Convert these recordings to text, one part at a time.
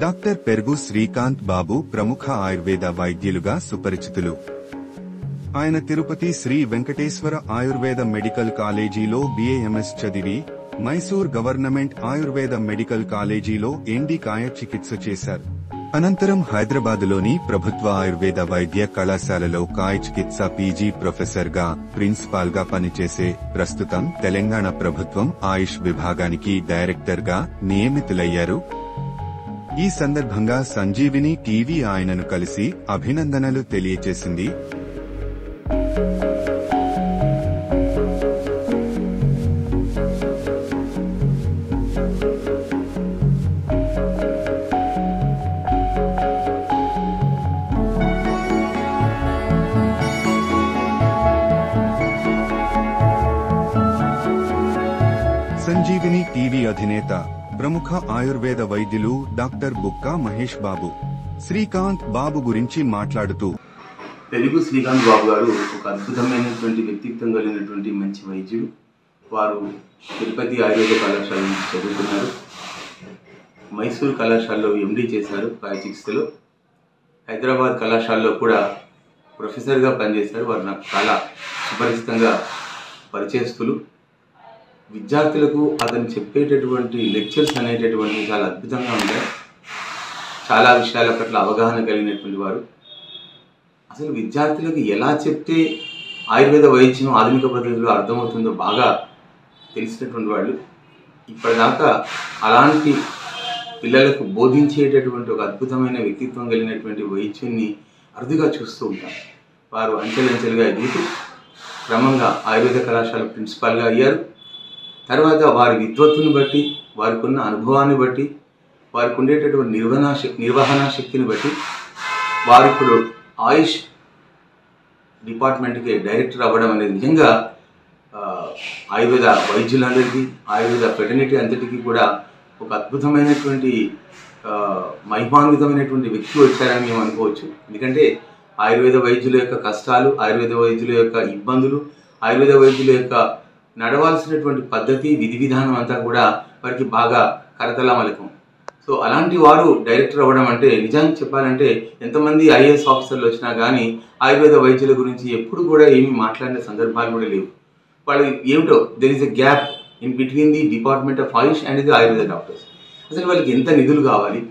Doctor పెర్గు Srikanth బాబు ప్రముఖ ఆయుర్వేద వైద్యులుగా సుపరిచితులు. ఆయన Tirupati Shri Venkateswara Ayurveda medical కాలేజీలో BAMS చదివి మైసూర్ గవర్నమెంట్ ఆయుర్వేద మెడికల్ కాలేజీలో ఎండి కాయ చికిత్స చేశారు. అనంతరం హైదరాబాదులోని ప్రభుత్వ ఆయుర్వేద వైద్య కళాశాలలో కాయ చికిత్స PG ప్రొఫెసర్ గా, ప్రిన్సిపాల్ గా పనిచేసే ప్రస్తుతం తెలంగాణ ప్రభుత్వం ఆయుష్ విభాగానికి డైరెక్టర్ గా నియమితులయ్యారు. ఈ సందర్భంగా సంజీవిని టీవీ ఆయనను కలిసి అభినందనలు తెలియజేసింది. సంజీవిని టీవీ అధినేత, ప్రముఖ ఆయుర్వేద వైద్యులు డాక్టర్ బుక్కా మహేష్ బాబు శ్రీకాంత్ బాబు గురించి మాట్లాడుతూ, పెరుగు శ్రీకాంత్ బాబు గారు ఒక అద్భుతమైనటువంటి వ్యక్తిత్వం కలిగినటువంటి మంచి వైద్యుడు. వారు తిరుపతి ఆయుర్వేద కళాశాల నుంచి చదువుకున్నారు. మైసూర్ కళాశాలలో MD చేశారు కాయ చికిత్సలో. హైదరాబాద్ కళాశాలలో కూడా ప్రొఫెసర్గా పనిచేశారు. వారు నాకు చాలా సుపరిచితంగా పరిచయస్తులు. విద్యార్థులకు అతను చెప్పేటటువంటి లెక్చర్స్ అనేటటువంటి చాలా అద్భుతంగా ఉంటాయి. చాలా విషయాల పట్ల అవగాహన కలిగినటువంటి వారు. అసలు విద్యార్థులకు ఎలా చెప్తే ఆయుర్వేద వైద్యం ఆధునిక పద్ధతిలో అర్థమవుతుందో బాగా తెలిసినటువంటి వాళ్ళు. ఇప్పటిదాకా అలాంటి పిల్లలకు బోధించేటటువంటి ఒక అద్భుతమైన వ్యక్తిత్వం కలిగినటువంటి వైద్యున్ని అరుదుగా చూస్తూ ఉంటారు. వారు అంచెలంచెలుగా ఎదుగుతూ క్రమంగా ఆయుర్వేద కళాశాల ప్రిన్సిపాల్గా అయ్యారు. తర్వాత వారి విద్వత్తును బట్టి, వారికి ఉన్న అనుభవాన్ని బట్టి, వారికి ఉండేటటువంటి నిర్వహణ శక్తిని బట్టి వారు ఇప్పుడు ఆయుష్ డిపార్ట్మెంట్కి డైరెక్టర్ అవ్వడం అనేది నిజంగా ఆయుర్వేద వైద్యులందరికీ, ఆయుర్వేద ఫెటర్నిటీ అంతటికీ కూడా ఒక అద్భుతమైనటువంటి మహిమాన్వితమైనటువంటి వ్యక్తి వచ్చారని మేము అనుకోవచ్చు. ఎందుకంటే ఆయుర్వేద వైద్యుల యొక్క కష్టాలు, ఆయుర్వేద వైద్యుల యొక్క ఇబ్బందులు, ఆయుర్వేద వైద్యుల యొక్క నడవాల్సినటువంటి పద్ధతి, విధి విధానం అంతా కూడా వారికి బాగా కరతలామలకం. సో అలాంటి వారు డైరెక్టర్ అవ్వడం అంటే నిజానికి చెప్పాలంటే ఎంతమంది IAS ఆఫీసర్లు వచ్చినా కానీ ఆయుర్వేద వైద్యుల గురించి ఎప్పుడు కూడా ఏమీ మాట్లాడిన సందర్భాలు కూడా లేవు. వాళ్ళు ఏమిటో there is a gap in between the department of Ayush and the Ayurveda doctors. అసలు వాళ్ళకి ఎంత నిధులు కావాలి,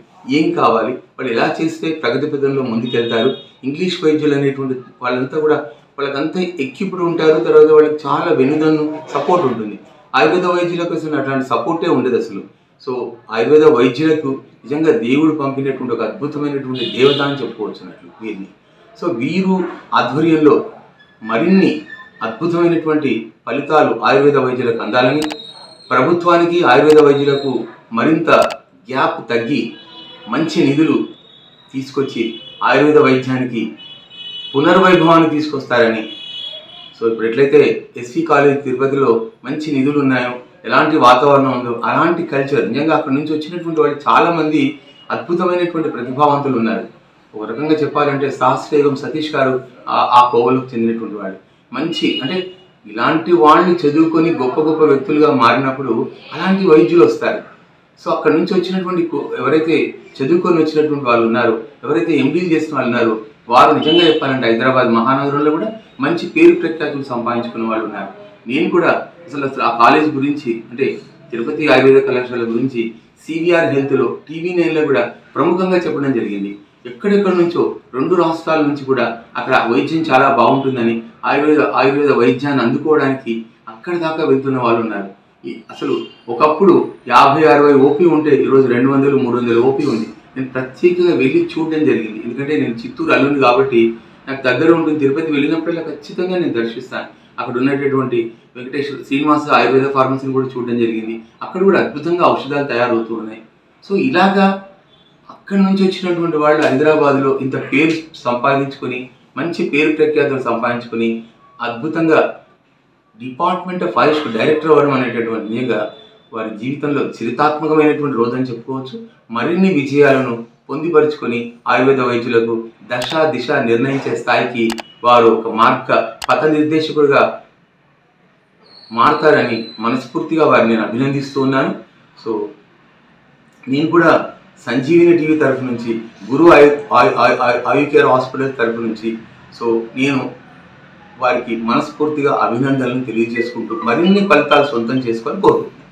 ఏం కావాలి, వాళ్ళు ఎలా చేస్తే ప్రగతి పథంలో ముందుకెళ్తారు. ఇంగ్లీష్ వైద్యులు అనేటువంటి వాళ్ళంతా కూడా వాళ్ళకంతా ఎక్కిప్పుడు ఉంటారు. తర్వాత వాళ్ళకి చాలా వెనుదన్ను సపోర్ట్ ఉంటుంది. ఆయుర్వేద వైద్యులకు అసలు అట్లాంటి సపోర్టే ఉండదు అసలు. సో ఆయుర్వేద వైద్యులకు నిజంగా దేవుడు పంపినటువంటి ఒక అద్భుతమైనటువంటి దేవత అని చెప్పుకోవచ్చు అన్నట్లు వీరిని. సో వీరు ఆధ్వర్యంలో మరిన్ని అద్భుతమైనటువంటి ఫలితాలు ఆయుర్వేద వైద్యులకు అందాలని, ప్రభుత్వానికి ఆయుర్వేద వైద్యులకు మరింత గ్యాప్ తగ్గి మంచి నిధులు తీసుకొచ్చి ఆయుర్వేద వైద్యానికి పునర్వైభవాన్ని తీసుకొస్తారని. సో ఇప్పుడు ఎట్లయితే SV కాలేజ్ తిరుపతిలో మంచి నిధులు ఉన్నాయో, ఎలాంటి వాతావరణం ఉందో, అలాంటి కల్చర్ నిజంగా అక్కడి నుంచి వచ్చినటువంటి వాళ్ళు చాలామంది అద్భుతమైనటువంటి ప్రతిభావంతులు ఉన్నారు. ఒక రకంగా చెప్పాలంటే శాస్త్రయోగం సతీష్ గారు ఆ కోవలకు చెందినటువంటి వాళ్ళు. మంచి అంటే ఇలాంటి వాళ్ళని చదువుకొని గొప్ప గొప్ప వ్యక్తులుగా మారినప్పుడు అలాంటి వైద్యులు వస్తారు. సో అక్కడి నుంచి వచ్చినటువంటి ఎవరైతే చదువుకొని వచ్చినటువంటి వాళ్ళు ఉన్నారో, ఎవరైతే MDలు చేసిన వాళ్ళు ఉన్నారో, వారు నిజంగా చెప్పాలంటే హైదరాబాద్ మహానగరంలో కూడా మంచి పేరు ప్రఖ్యాతులు సంపాదించుకున్న వాళ్ళు ఉన్నారు. నేను కూడా అసలు ఆ కాలేజ్ గురించి అంటే తిరుపతి ఆయుర్వేద కళాశాల గురించి CVR హెల్త్లో TV9లో కూడా ప్రముఖంగా చెప్పడం జరిగింది. ఎక్కడెక్కడి నుంచో 2 రాష్ట్రాల నుంచి కూడా అక్కడ వైద్యం చాలా బాగుంటుందని, ఆయుర్వేద వైద్యాన్ని అందుకోవడానికి అక్కడి దాకా వెళ్తున్న వాళ్ళు ఉన్నారు. అసలు ఒకప్పుడు 50-60 OP ఉంటే ఈరోజు 200-300 OP ఉంది. నేను ప్రత్యేకంగా వెళ్ళి చూడడం జరిగింది. ఎందుకంటే నేను చిత్తూరు అల్లుని కాబట్టి నాకు దగ్గర ఉంటుంది. తిరుపతి వెళ్ళినప్పుడల్లా ఖచ్చితంగా నేను దర్శిస్తాను. అక్కడ ఉన్నటువంటి వెంకటేశ్వర శ్రీనివాస ఆయుర్వేద ఫార్మసీని కూడా చూడడం జరిగింది. అక్కడ కూడా అద్భుతంగా ఔషధాలు తయారవుతూ ఉన్నాయి. సో ఇలాగా అక్కడి నుంచి వచ్చినటువంటి వాళ్ళు హైదరాబాద్లో ఇంత పేరు సంపాదించుకొని, మంచి పేరు ప్రఖ్యాతులు సంపాదించుకొని అద్భుతంగా డిపార్ట్మెంట్ ఆఫ్ ఆయుష్ డైరెక్టర్ అవ్వడం అనేటటువంటి నిజంగా వారి జీవితంలో చరితాత్మకమైనటువంటి రోజు అని చెప్పుకోవచ్చు. మరిన్ని విజయాలను పొందిపరుచుకొని ఆయుర్వేద వైద్యులకు దశ దిశ నిర్ణయించే స్థాయికి వారు ఒక పథ నిర్దేశకుడిగా మారతారని మనస్ఫూర్తిగా వారిని నేను అభినందిస్తూ ఉన్నాను. సో నేను కూడా సంజీవిని టీవీ తరఫు నుంచి, గురు ఐ కేర్ హాస్పిటల్ తరఫు నుంచి సో నేను వారికి మనస్ఫూర్తిగా అభినందనలు తెలియజేసుకుంటూ మరిన్ని ఫలితాలు సొంతం చేసుకొని కోరుకుంటున్నాను.